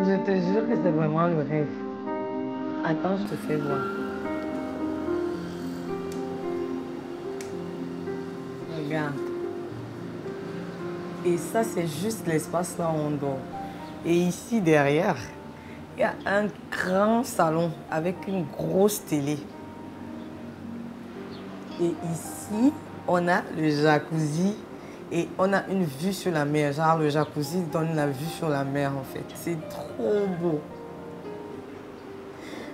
Je te jure que c'est vraiment le rêve. Attends, je te fais voir. Regarde. Et ça, c'est juste l'espace là où on dort. Et ici, derrière, il y a un grand salon avec une grosse télé. Et ici, on a le jacuzzi et on a une vue sur la mer. Genre, le jacuzzi donne la vue sur la mer, en fait. C'est trop beau.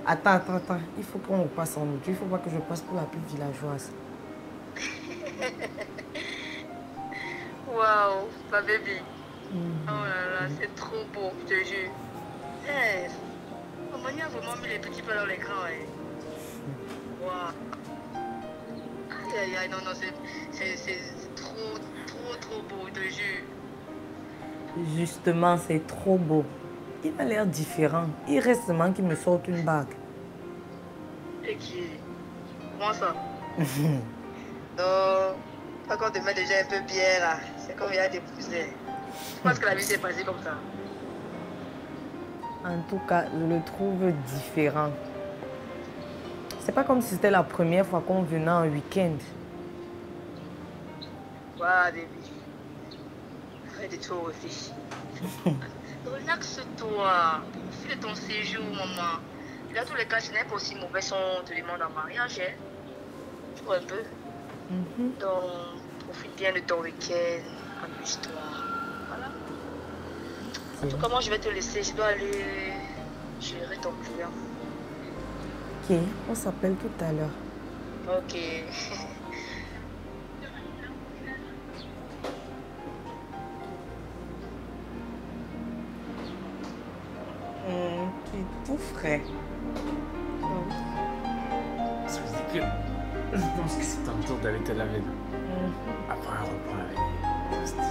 Attends. Il faut qu'on passe en auto. Il ne faut pas que je passe pour la plus villageoise. Waouh, ma baby. Oh là là, c'est trop beau, je te jure. Hey, maman a vraiment mis les petits pas dans l'écran. Waouh. Aïe, non, c'est trop beau, je te jure. Justement, c'est trop beau. Il a l'air différent. Il reste seulement qu'il me sorte une bague. Et qui? Comment ça? Non, pas qu'on te met déjà un peu bien là. C'est comme il y a des poussins. Je pense que la vie s'est passée comme ça. En tout cas, je le trouve différent. C'est pas comme si c'était la première fois qu'on venait en week-end. Waouh, baby. Arrête de trop réfléchir. Relaxe-toi. Profite de ton séjour, maman. Dans tous les cas, ce n'est pas aussi mauvais si on te demande en mariage. Hein. Tu vois un peu. Donc, profite bien de ton week-end. Amuse-toi. Voilà. En tout cas, moi, je vais te laisser. Je dois aller gérer ton client. Ok, on s'appelle tout à l'heure. Ok. Tu es tout frais. Ça veut dire que je pense que c'est un tour d'aller te laver. Après un repas avec les toasts.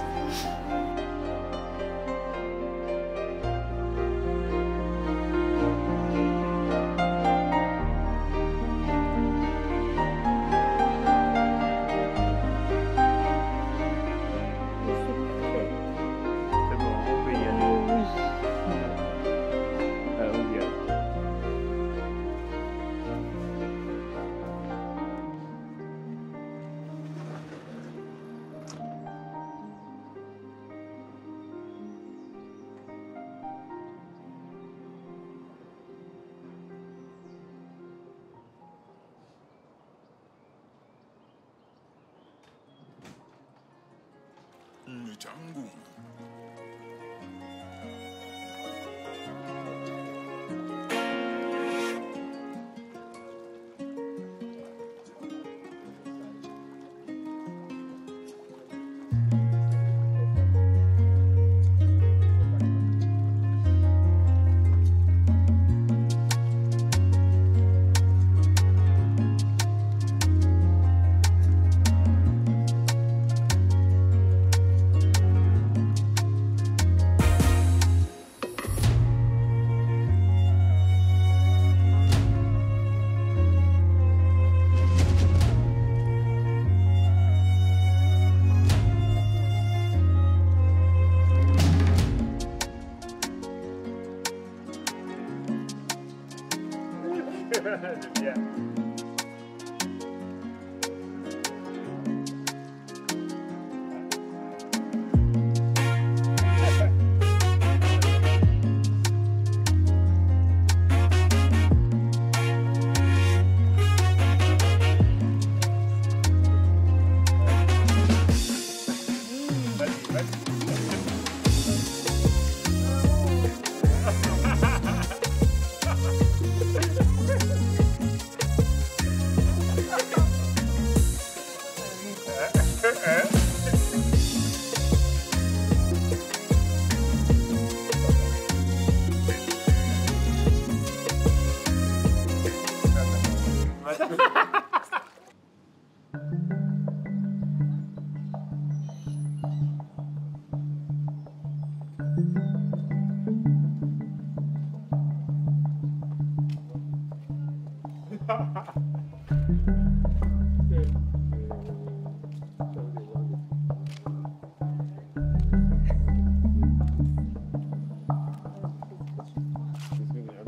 Changu.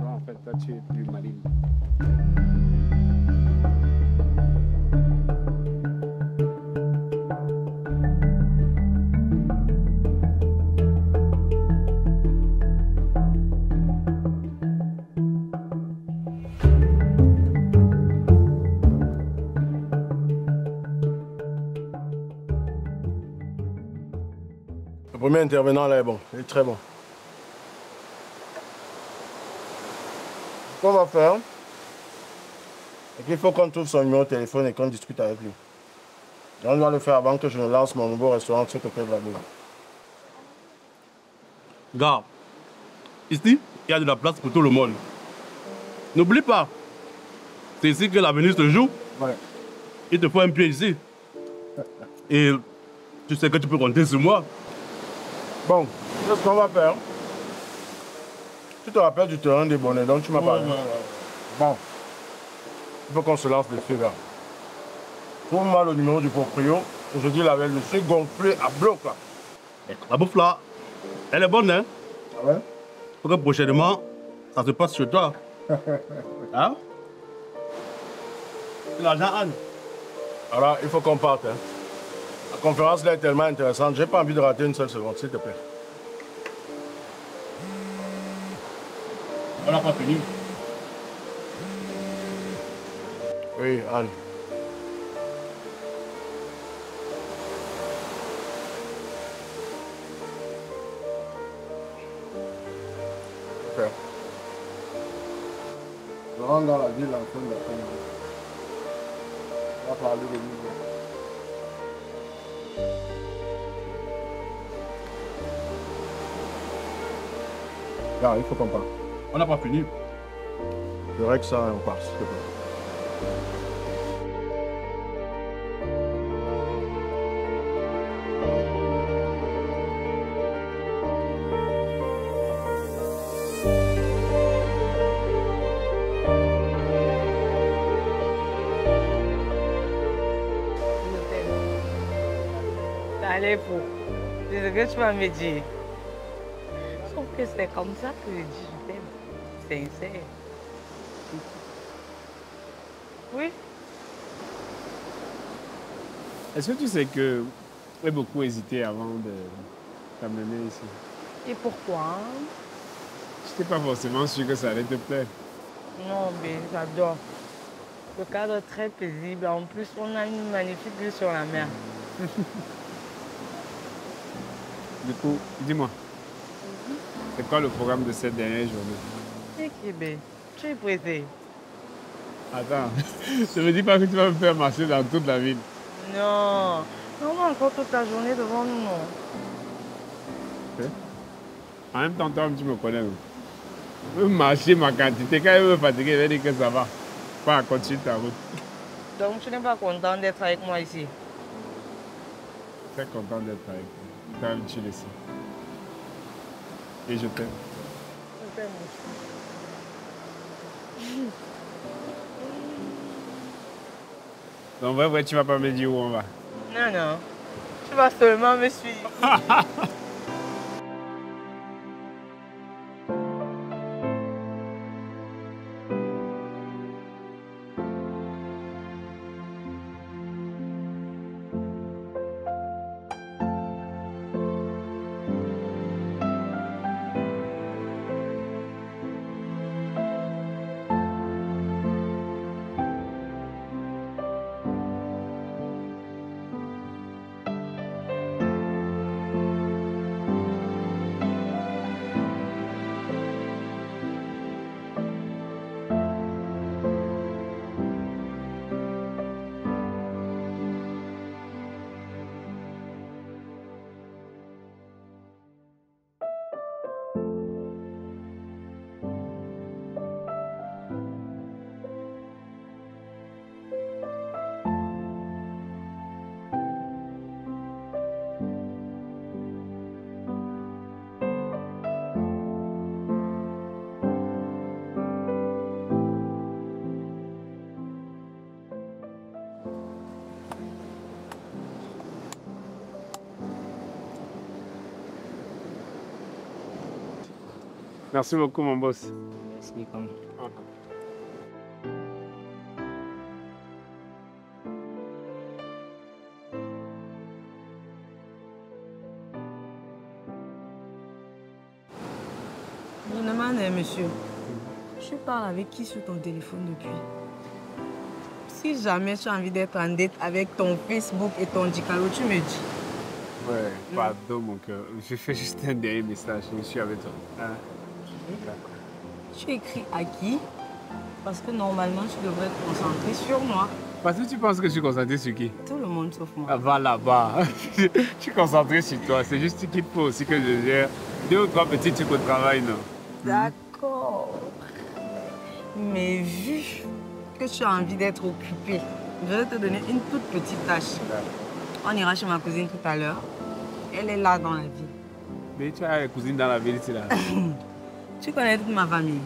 En fait, toi, tu es plus maligne. Le premier intervenant là est bon, il est très bon. Ce qu'on va faire, c'est qu'il faut qu'on trouve son numéro de téléphone et qu'on discute avec lui. Et on doit le faire avant que je ne lance mon nouveau restaurant sur le Club Labour. Gars, ici, il y a de la place pour tout le monde. N'oublie pas, c'est ici que l'avenir se joue. Ouais. Il te faut un pied ici. Et tu sais que tu peux compter sur moi. Bon, c'est ce qu'on va faire. Tu te rappelles du terrain des bonnets dont tu m'as parlé? Bon, il faut qu'on se lance dessus là. Trouve-moi le numéro du proprio. Aujourd'hui, la veille, je suis gonflé à bloc là. La bouffe là, elle est bonne, hein? Ah ouais? Faut que prochainement, ça se passe chez toi. Hein? C'est l'argent, Anne. Alors, il faut qu'on parte. Hein. La conférence là est tellement intéressante, j'ai pas envie de rater une seule seconde, s'il te plaît. On n'a pas fini. Oui, Anne. Super. Je rentre dans la ville en fin d'après-midi. On va parler de nous. Là, il faut qu'on parte. On n'a pas fini. Je règle ça et on part, s'il te plaît. Allez, pour. C'est ce que tu vas me dire. Sauf que c'est comme ça que je dis je t'aime. Sincère. Oui. Est-ce que tu sais que j'ai beaucoup hésité avant de t'amener ici? Et pourquoi? Je n'étais pas forcément sûr que ça allait te plaire. Non, mais j'adore. Le cadre est très paisible. En plus, on a une magnifique vue sur la mer. Du coup, dis-moi, c'est quoi le programme de cette dernière journée? C'est Québec. Tu es pressé? Attends, ça ne me dis pas que tu vas me faire marcher dans toute la ville. Non. On a encore toute la journée devant nous, non? Ok. En même temps, toi, tu me connais. Je veux marcher ma quantité. Quand elle veut fatiguer, elle va dire que ça va. Pas continuer ta route. Donc, tu n'es pas content d'être avec moi ici? Très content d'être avec toi. Quand même, tu le sais. Et je t'aime. Je t'aime aussi. Donc, vrai, tu vas pas me dire où on va. Non, non. Tu vas seulement me suivre. Merci beaucoup, mon boss. C'est comme... Je demande, monsieur, tu parles avec qui sur ton téléphone depuis? Si jamais tu as envie d'être en dette avec ton Facebook et ton Dicalo, tu me dis. Ouais, pardon, mon cœur. Je fais juste un dernier message. Je suis avec toi. Hein? Tu écris à qui? Parce que normalement, tu devrais te concentrer sur moi. Parce que tu penses que je suis concentré sur qui? Tout le monde sauf moi. Ah, va là-bas. Je suis concentré sur toi. C'est juste qu'il faut aussi que je gère 2 ou 3 petits trucs au travail, non? D'accord. Mais vu que tu as envie d'être occupé, je vais te donner une toute petite tâche. On ira chez ma cousine tout à l'heure. Elle est là dans la ville. Mais tu as une cousine dans la ville ici, là. Tu connais toute ma famille.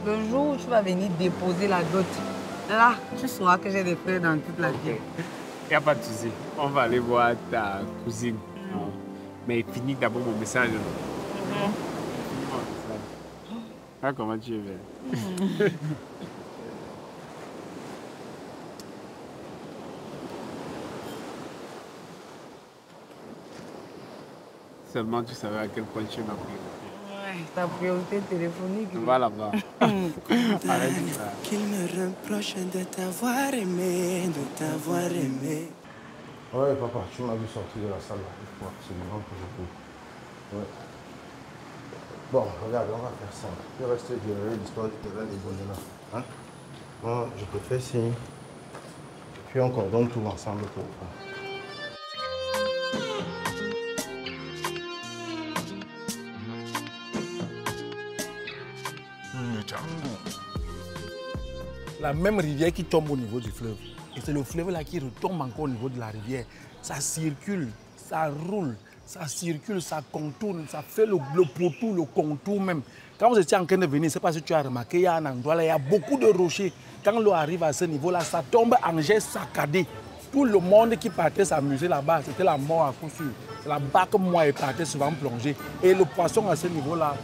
Le jour où tu vas venir déposer la dot, là, tu sauras que j'ai des frères dans toute la ville. Il n'y a pas de souci. On va aller voir ta cousine. Mais finis d'abord mon message. Ah, comment tu es belle. Seulement tu savais à quel point tu m'as pris. Ouais, ta priorité téléphonique. Va là-bas. Arrête ça. Qu'il me reproche de t'avoir aimé, Ouais, papa, tu m'as vu sortir de la salle. Il faut absolument que je coupe. Ouais. Bon, regarde, on va faire ça. Je vais rester derrière l'histoire du terrain des bonnets là. Hein? Moi, je peux faire signe. Puis on coordonne tout ensemble pour faire. La même rivière qui tombe au niveau du fleuve. Et c'est le fleuve là qui retombe encore au niveau de la rivière. Ça circule, ça roule, ça circule, ça contourne, ça fait le pourtour, le contour même. Quand vous étiez en train de venir, je ne sais pas si tu as remarqué, il y a un endroit là, il y a beaucoup de rochers. Quand l'eau arrive à ce niveau là, ça tombe en jet saccadé. Tout le monde qui partait s'amuser là-bas, c'était la mort à coup sûr. C'est la barque moi et partait souvent plonger. Et le poisson à ce niveau là,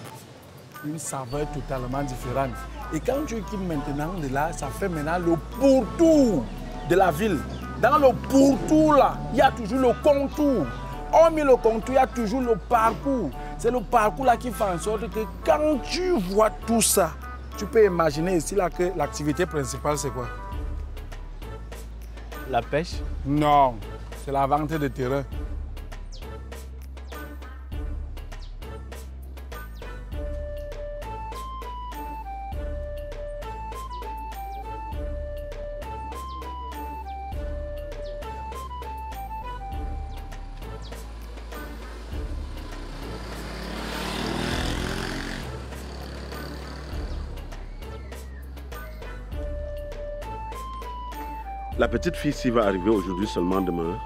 une saveur totalement différente. Et quand tu quittes maintenant de là, ça fait maintenant le pourtour de la ville. Dans le pourtour là, il y a toujours le contour. Hormis le contour, il y a toujours le parcours. C'est le parcours là qui fait en sorte que quand tu vois tout ça, tu peux imaginer ici là que l'activité principale c'est quoi? La pêche? Non, c'est la vente de terrain. La petite fille s'y va arriver aujourd'hui seulement demain.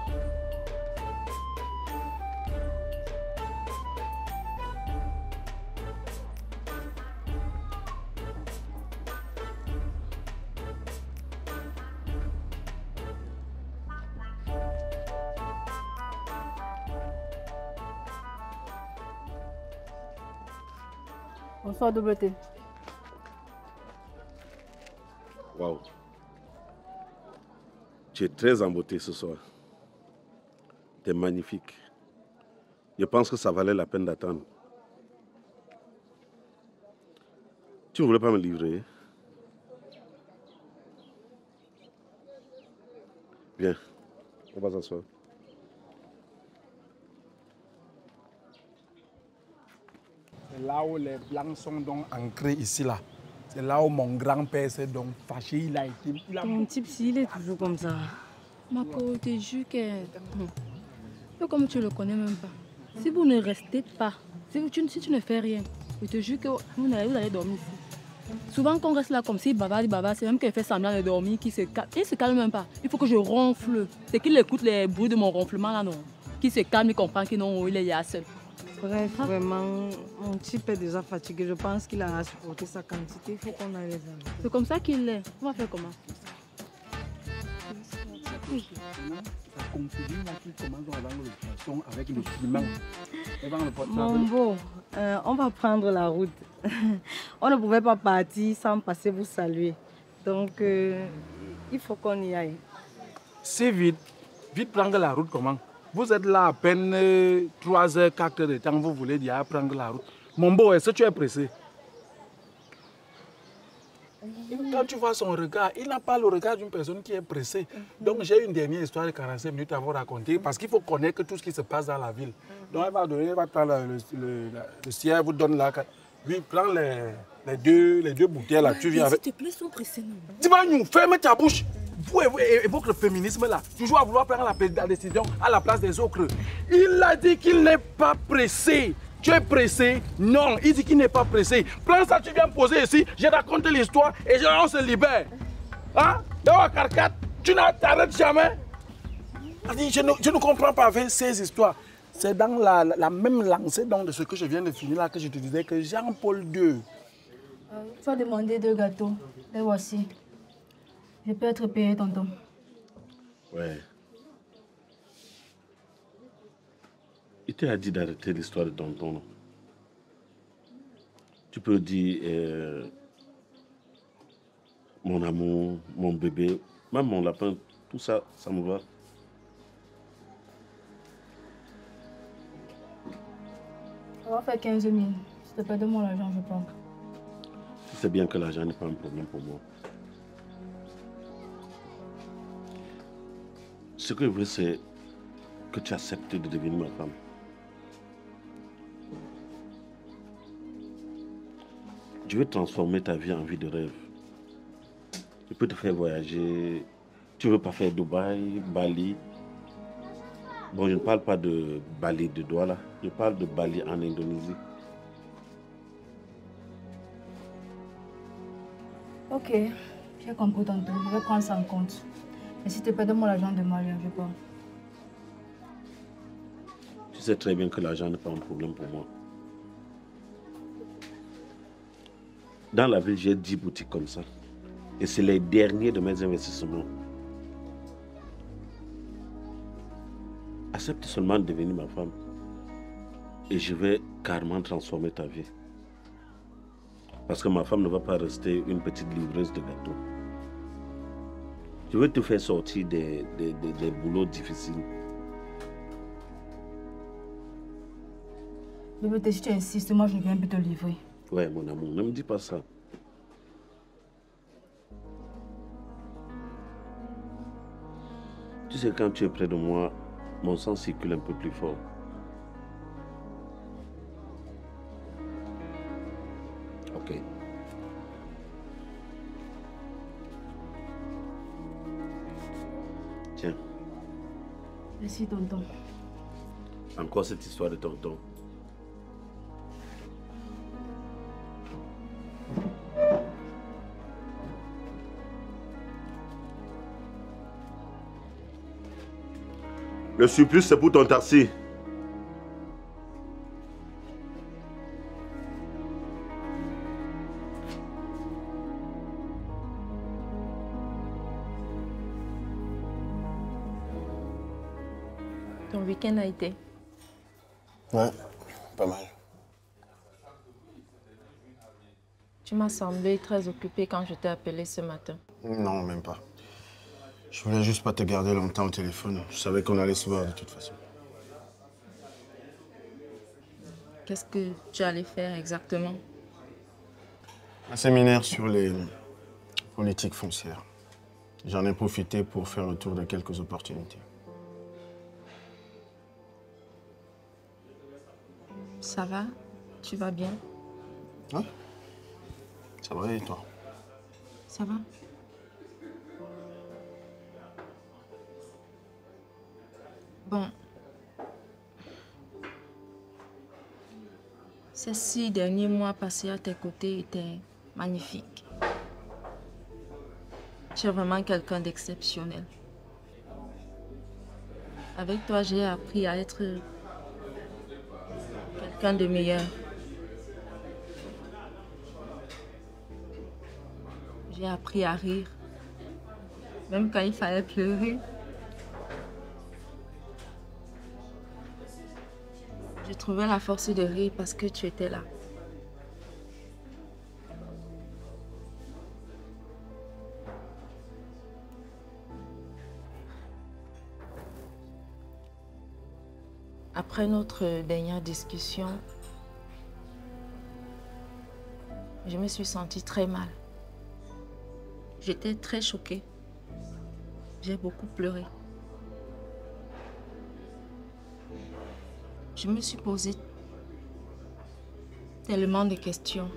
Bonsoir, double T. Waouh. Tu es très en beauté ce soir. Tu es magnifique. Je pense que ça valait la peine d'attendre. Tu ne voulais pas me livrer? Viens, on va s'asseoir. C'est là où les Blancs sont donc ancrés ici là. C'est là où mon grand-père s'est donc fâché. Il a été... Ton type, s'il est toujours comme ça. Marco, je te jure que... Comme tu ne le connais même pas. Si vous ne restez pas, si tu ne fais rien, je te jure que vous allez dormir ici. Souvent, quand on reste là comme si baba, c'est même qu'il fait semblant de dormir, qu'il se calme. Il ne se calme même pas. Il faut que je ronfle. C'est qu'il écoute les bruits de mon ronflement là, non. Qu'il se calme, il comprend qu'il est là seul. Bref, vraiment, mon type est déjà fatigué. Je pense qu'il a supporté sa quantité. Il faut qu'on aille les amis. C'est comme ça qu'il est. On va faire comment? La confusion là qui commence avant le poisson avec le piment. Devant le portable. Mon beau, on va prendre la route. On ne pouvait pas partir sans passer vous saluer. Donc, il faut qu'on y aille. C'est vite. Vite prendre la route comment? Vous êtes là à peine 3 heures, 4 heures de temps, vous voulez dire prendre la route. Mon beau, est-ce que tu es pressé? Quand tu vois son regard, il n'a pas le regard d'une personne qui est pressée. Donc j'ai une dernière histoire de 45 minutes à vous raconter parce qu'il faut connaître tout ce qui se passe dans la ville. Donc elle va donner, elle va prendre le ciel, vous donne là. Lui, prends les deux bouteilles là, tu viens avec. S'il te plaît, sois pressé, non? Tu vas nous fermer ta bouche. Vous évoquez le féminisme là, toujours à vouloir prendre la décision à la place des autres. Il a dit qu'il n'est pas pressé. Tu es pressé? Non, il dit qu'il n'est pas pressé. Prends ça, tu viens me poser ici, j'ai raconté l'histoire et on se libère. Hein? Dans Carcat, tu n'arrêtes jamais. Je ne comprends pas avec ces histoires. C'est dans la même lancée de ce que je viens de finir là que je te disais que Jean-Paul II. Tu as demandé 2 gâteaux. Les voici. Je peux être payé, tonton. Ouais. Il t'a dit d'arrêter l'histoire de tonton, non? Tu peux dire mon amour, mon bébé, même mon lapin, tout ça, ça me va. On va faire 15 000. S'il te plaît, donne-moi l'argent, je prends. Tu sais bien que l'argent n'est pas un problème pour moi. Ce que je veux, c'est que tu acceptes de devenir ma femme. Je veux transformer ta vie en vie de rêve. Je peux te faire voyager. Tu veux pas faire Dubaï, Bali. Bon, je ne parle pas de Bali de Douala. Je parle de Bali en Indonésie. Ok, j'ai compris, tonton. Je vais prendre ça en compte. Mais s'il te plaît, donne-moi l'argent de Maria, je pars. Tu sais très bien que l'argent n'est pas un problème pour moi. Dans la ville, j'ai 10 boutiques comme ça. Et c'est les derniers de mes investissements. Accepte seulement de devenir ma femme. Et je vais carrément transformer ta vie. Parce que ma femme ne va pas rester une petite livreuse de gâteaux. Je veux te faire sortir des boulots difficiles. Bébé, si tu insistes, moi je ne viens plus te livrer. Ouais, mon amour, ne me dis pas ça. Tu sais, quand tu es près de moi, mon sang circule un peu plus fort. Ok. Tiens. Merci, tonton. Encore cette histoire de tonton. Le surplus, c'est pour ton taxi. Ton week-end a été? Ouais, pas mal. Tu m'as semblé très occupé quand je t'ai appelé ce matin. Non, même pas. Je voulais juste pas te garder longtemps au téléphone. Je savais qu'on allait se voir de toute façon. Qu'est-ce que tu allais faire exactement? Un séminaire sur les politiques foncières. J'en ai profité pour faire le tour de quelques opportunités. Ça va? Tu vas bien? Ouais. Ça va et toi? Ça va? Bon. Ces 6 derniers mois passés à tes côtés étaient magnifiques. Tu es vraiment quelqu'un d'exceptionnel. Avec toi, j'ai appris à être quelqu'un de meilleur. J'ai appris à rire, même quand il fallait pleurer. trouvais la force de rire parce que tu étais là. Après notre dernière discussion, je me suis sentie très mal. J'étais très choquée. J'ai beaucoup pleuré. Je me suis posé tellement de questions.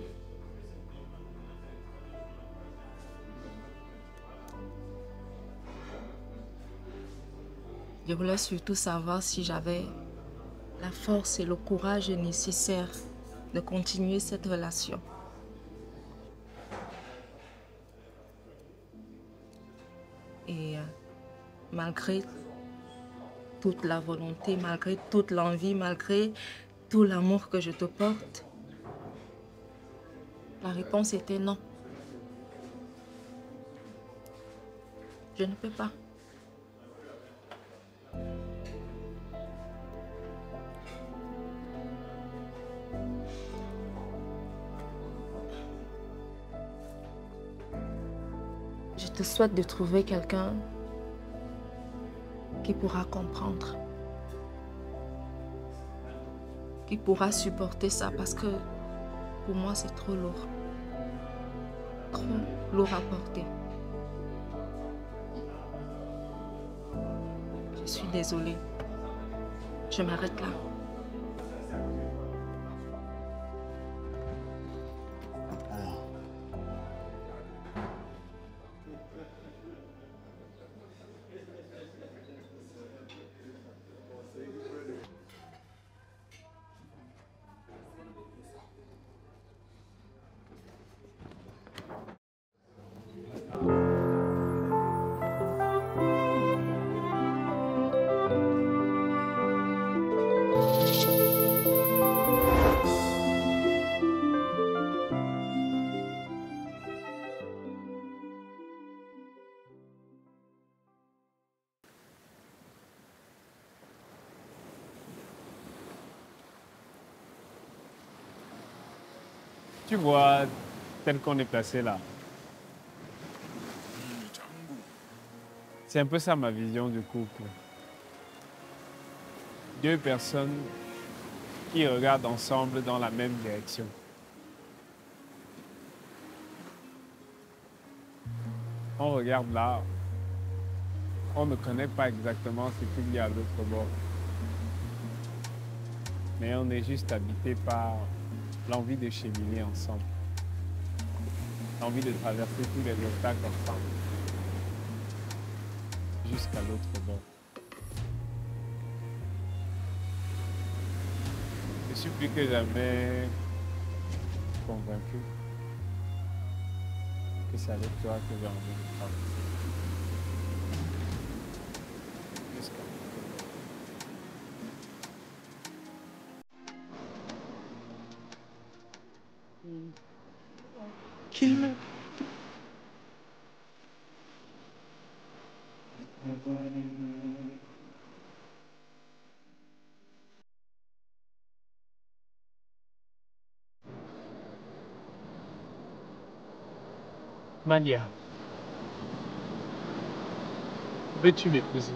Je voulais surtout savoir si j'avais la force et le courage nécessaires de continuer cette relation. Et malgré toute la volonté, malgré toute l'envie, malgré tout l'amour que je te porte, la réponse était non. Je ne peux pas. Je te souhaite de trouver quelqu'un qui pourra comprendre, qui pourra supporter ça parce que pour moi c'est trop lourd à porter. Je suis désolée, je m'arrête là. Tu vois, tel qu'on est placé là, c'est un peu ça ma vision du couple. Deux personnes qui regardent ensemble dans la même direction. On regarde là, on ne connaît pas exactement ce qu'il y a à l'autre bord. Mais on est juste habité par l'envie de cheminer ensemble. L'envie de traverser tous les obstacles ensemble. Jusqu'à l'autre bord. Je suis plus que jamais convaincu que c'est avec toi que j'ai envie de traverser. Jusqu'à Kill. Mania, veux-tu m'épouser?